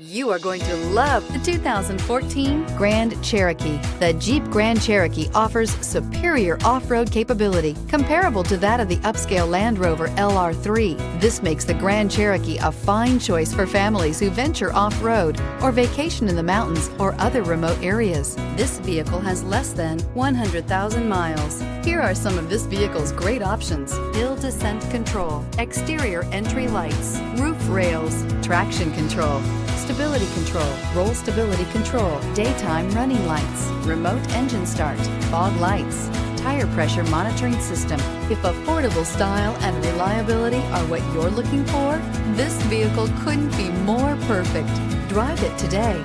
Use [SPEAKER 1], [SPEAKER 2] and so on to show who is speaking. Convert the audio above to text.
[SPEAKER 1] You are going to love the 2014 Grand Cherokee. The Jeep Grand Cherokee offers superior off-road capability comparable to that of the upscale Land Rover LR3. This makes the Grand Cherokee a fine choice for families who venture off-road or vacation in the mountains or other remote areas. This vehicle has less than 100,000 miles. Here are some of this vehicle's great options: hill descent control, exterior entry lights, roof rails, traction control, stability control, roll stability control, daytime running lights, remote engine start, fog lights, tire pressure monitoring system. If affordable style and reliability are what you're looking for, this vehicle couldn't be more perfect. Drive it today.